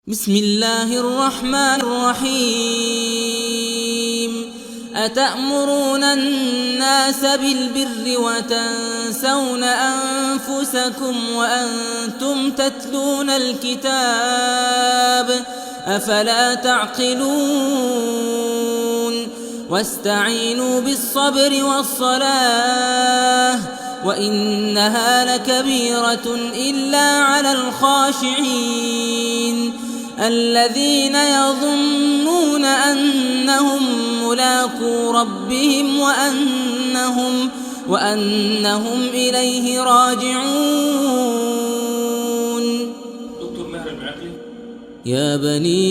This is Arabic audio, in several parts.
بسم الله الرحمن الرحيم أتأمرون الناس بالبر وتنسون أنفسكم وأنتم تتلون الكتاب أفلا تعقلون واستعينوا بالصبر والصلاة وإنها لكبيرة إلا على الخاشعين الذين يظنون أنهم ملاقو ربهم وأنهم إليه راجعون. يا بني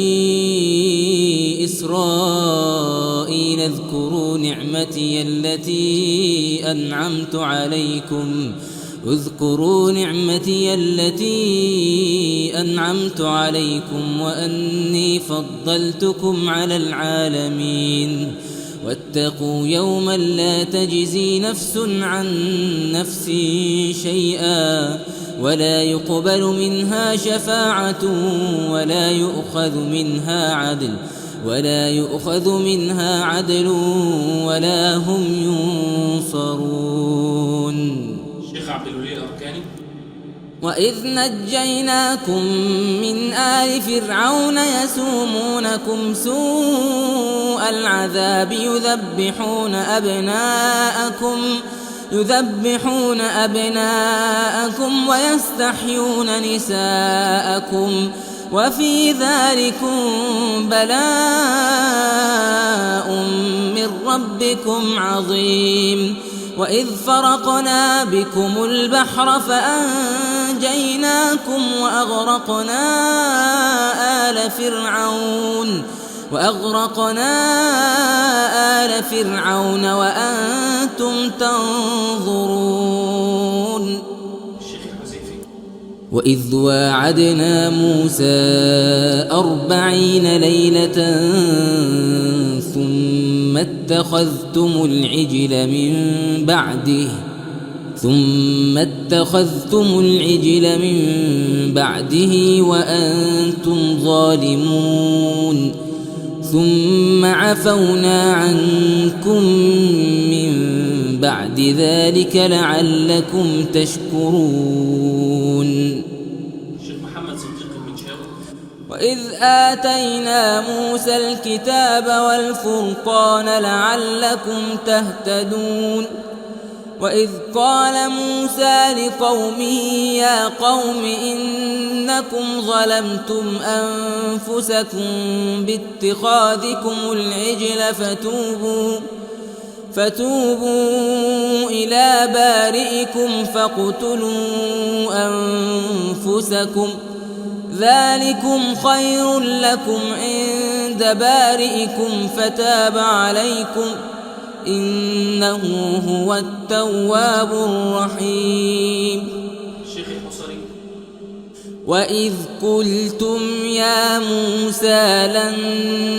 إسرائيل اذكروا نعمتي التي أنعمت عليكم وأني فضلتكم على العالمين واتقوا يوما لا تجزي نفس عن نفس شيئا ولا يقبل منها شفاعة ولا يؤخذ منها عدل ولا هم ينصرون. شيخ عبد الولي الأركاني. وإذ نجيناكم من آل فرعون يسومونكم سوء العذاب يذبحون أبناءكم ويستحيون نساءكم وفي ذلكم بلاء من ربكم عظيم. وإذ فرقنا بكم البحر فأنجيناكم وأغرقنا آل فرعون وأنتم تنظرون. وإذ واعدنا موسى 40 ليلة ثم اتخذتم العجل من بعده وأنتم ظالمون ثم عفونا عنكم من بعد ذلك لعلكم تشكرون. وإذ آتينا موسى الكتاب والفرقان لعلكم تهتدون. وإذ قال موسى لقومه يا قوم إنكم ظلمتم أنفسكم باتخاذكم العجل فتوبوا إلى بارئكم فاقتلوا أنفسكم ذلكم خير لكم عند بارئكم فتاب عليكم إنه هو التواب الرحيم. وإذ قلتم يا موسى لن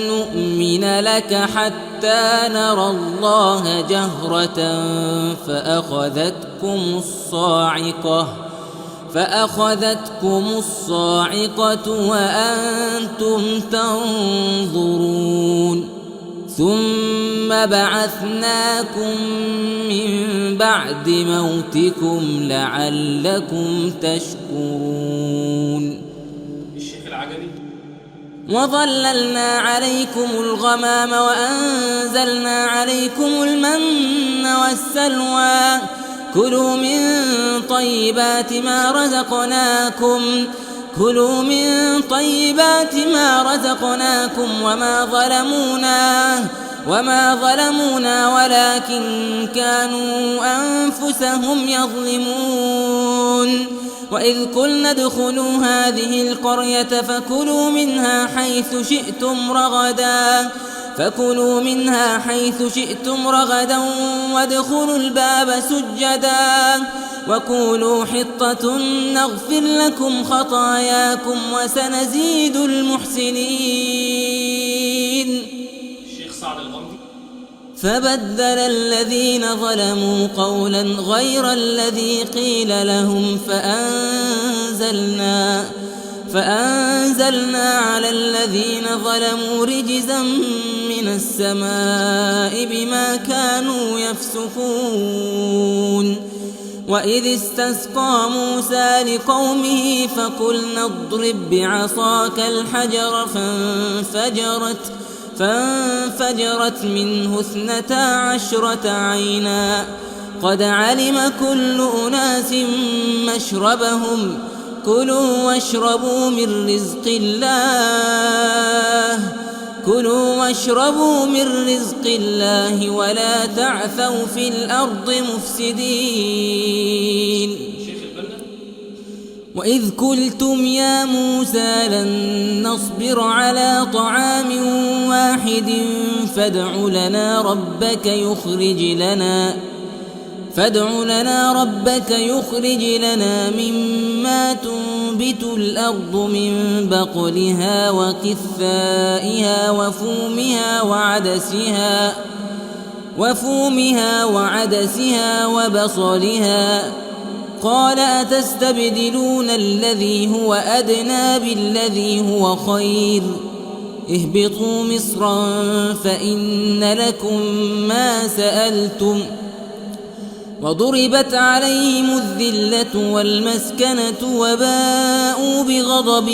نؤمن لك حتى نرى الله جهرة فأخذتكم الصاعقة وأنتم تنظرون ثم بعثناكم من بعد موتكم لعلكم تشكرون. وظللنا عليكم الغمام وأنزلنا عليكم المن والسلوى كلوا من طيبات ما رزقناكم وما ظلمونا ولكن كانوا أنفسهم يظلمون. وإذ قلنا ادخلوا هذه القرية فكلوا منها حيث شئتم رغدا وادخلوا الباب سجدا وقولوا حطة نغفر لكم خطاياكم وسنزيد المحسنين. فبدل الذين ظلموا قولا غير الذي قيل لهم فأنزلنا على الذين ظلموا رجزا من السماء بما كانوا يفسقون وإذ استسقى موسى لقومه فقلنا اضرب بعصاك الحجر فانفجرت منه 12 عينا قد علم كل أناس مشربهم كلوا واشربوا من رزق الله ولا تعثوا في الأرض مفسدين وإذ قلتم يا موسى لن نصبر على طعام واحد فادع لنا ربك يخرج لنا مما تنبت الأرض من بقلها وقثائها وفومها وعدسها وبصلها قال أتستبدلون الذي هو أدنى بالذي هو خير اهبطوا مصرا فإن لكم ما سألتم وضربت عليهم الذلة والمسكنة وباءوا بغضب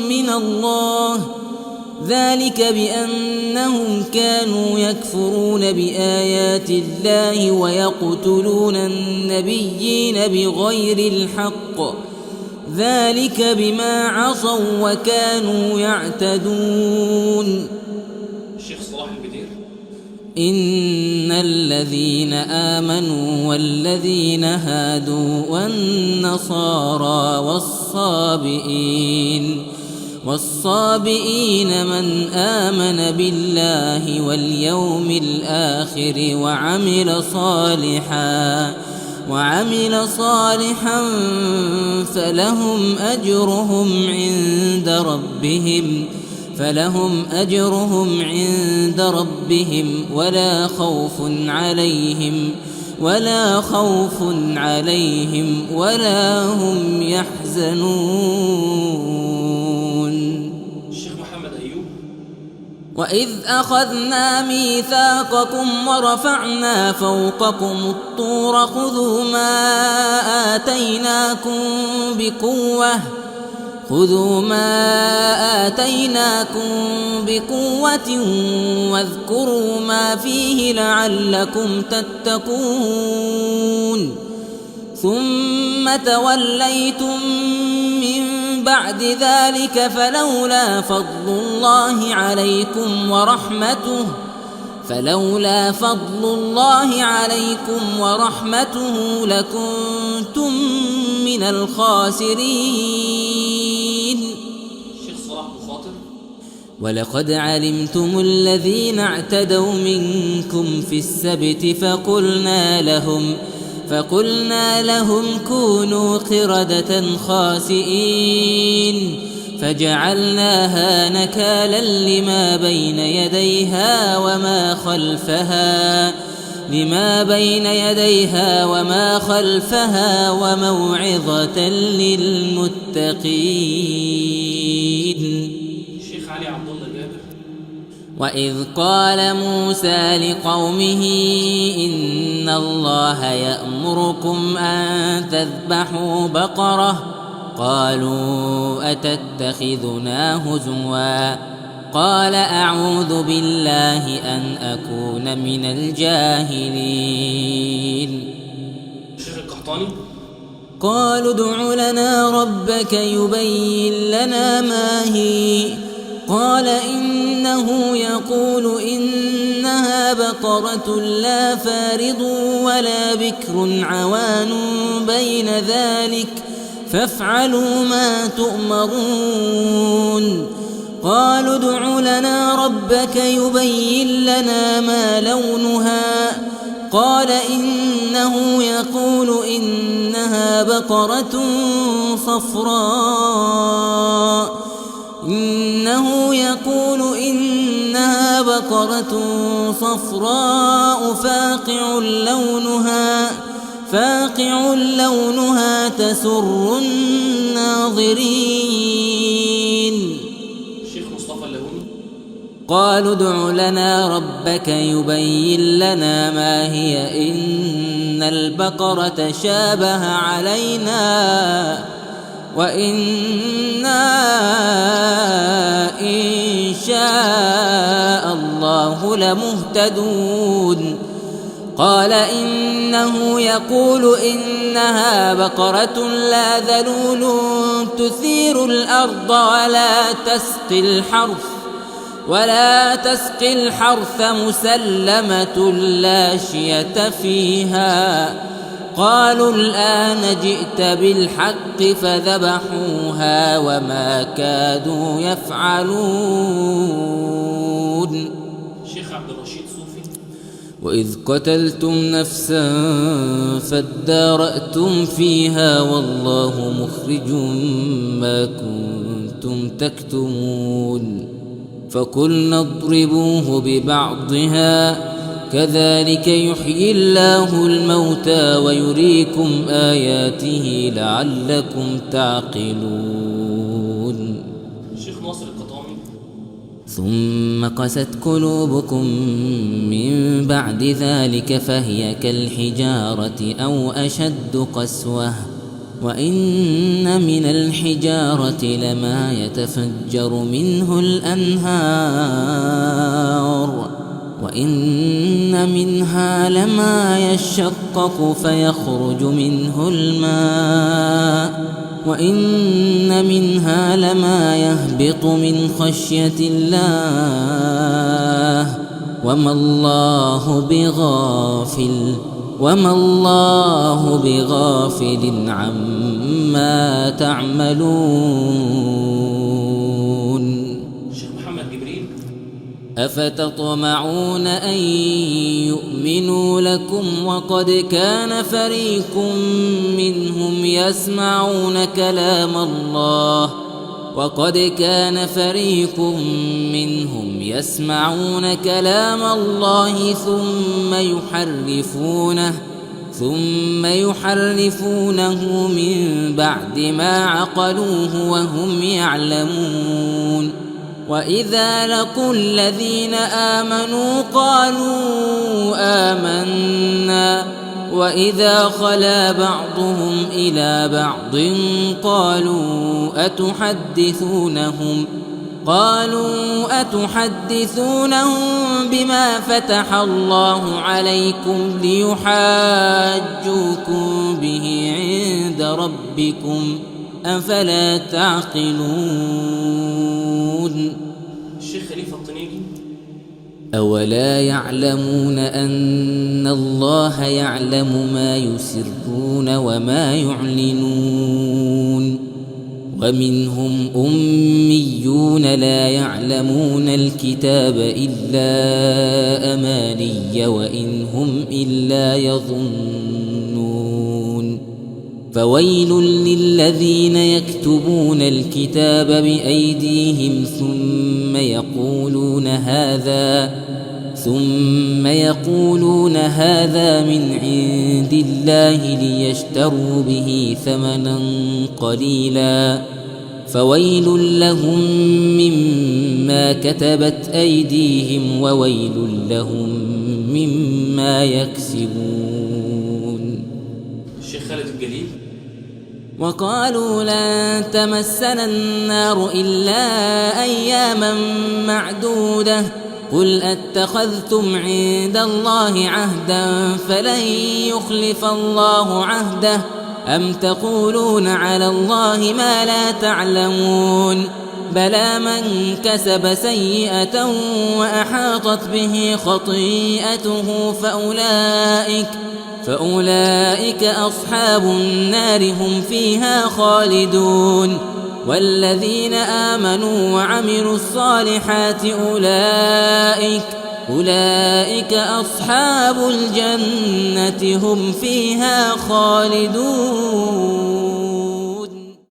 من الله ذلك بأنهم كانوا يكفرون بآيات الله ويقتلون النبيين بغير الحق ذلك بما عصوا وكانوا يعتدون. الشيخ صلاح البدير إن الذين آمنوا والذين هادوا والنصارى والصابئين من آمن بالله واليوم الآخر وعمل صالحا فلهم أجرهم عند ربهم ولا خوف عليهم ولا هم يحزنون. الشيخ محمد أيوب وإذ أخذنا ميثاقكم ورفعنا فوقكم الطور خذوا ما آتيناكم بقوة واذكروا ما فيه لعلكم تتقون ثم توليتم من بعد ذلك فلولا فضل الله عليكم ورحمته لكنتم من الخاسرين. الشيخ صلاح الخاطر ولقد علمتم الذين اعتدوا منكم في السبت فقلنا لهم كونوا قردة خاسئين فجعلناها نكالا لما بين يديها وما خلفها وموعظة للمتقين. الشيخ علي عبد الله جابر وإذ قال موسى لقومه إن الله يأمركم أن تذبحوا بقرة قالوا أتتخذنا هزوا قال أعوذ بالله أن أكون من الجاهلين. الشيخ القحطاني قالوا ادع لنا ربك يبين لنا ما هي قال إنه يقول إنها بقرة لا فارض ولا بكر عوان بين ذلك فافعلوا ما تؤمرون. قالوا ادع لنا ربك يبين لنا ما لونها قال إنه يقول إنها بقرة صفراء فاقع لونها فاقع لونها تسر الناظرين. الشيخ مصطفى اللهوني. قالوا ادع لنا ربك يبين لنا ما هي إن البقرة شابه علينا وإنا إن شاء الله لمهتدون. قال إنه يقول إنها بقرة لا ذلول تثير الأرض ولا تسقي الحرث مسلمة لا شية فيها. قالوا الآن جئت بالحق فذبحوها وما كادوا يفعلون. الشيخ عبد الرشيد صوفي. وإذ قتلتم نفسا فادارأتم فيها والله مخرج ما كنتم تكتمون. فقلنا اضربوه ببعضها كذلك يحيي الله الموتى ويريكم آياته لعلكم تعقلون. الشيخ ناصر القطامي. ثم قست قلوبكم من بعد ذلك فهي كالحجارة أو أشد قسوة وإن من الحجارة لما يتفجر منه الأنهار وإن منها لما يشقق فيخرج منه الماء وإن منها لما يهبط من خشية الله وما الله بغافل عما تعملون. الشيخ محمد جبريل. أفتطمعون أن يؤمنوا لكم وقد كان فريق منهم يسمعون كلام الله ثم يحرفونه من بعد ما عقلوه وهم يعلمون. وإذا لقوا الذين آمنوا قالوا آمنا وإذا خلا بعضهم إلى بعض قالوا أتحدثونهم بما فتح الله عليكم ليحاجوكم به عند ربكم أفلا تعقلون. الشيخ خليفة الطنيجي. أولا يعلمون أن الله يعلم ما يسرون وما يعلنون. ومنهم أميون لا يعلمون الكتاب إلا أماني وإن هم إلا يظنون. فويل للذين يكتبون الكتاب بأيديهم ثم يقولون هذا من عند الله ليشتروا به ثمنا قليلا فويل لهم مما كتبت أيديهم وويل لهم مما يكسبون. الشيخ خالد الجليل. وقالوا لن تمسنا النار إلا أياما معدودة قل أتخذتم عند الله عهدا فلن يخلف الله عهده أم تقولون على الله ما لا تعلمون بلى من كسب سيئة وأحاطت به خطيئته فأولئك أصحاب النار هم فيها خالدون والذين آمنوا وعملوا الصالحات أولئك أصحاب الجنة هم فيها خالدون.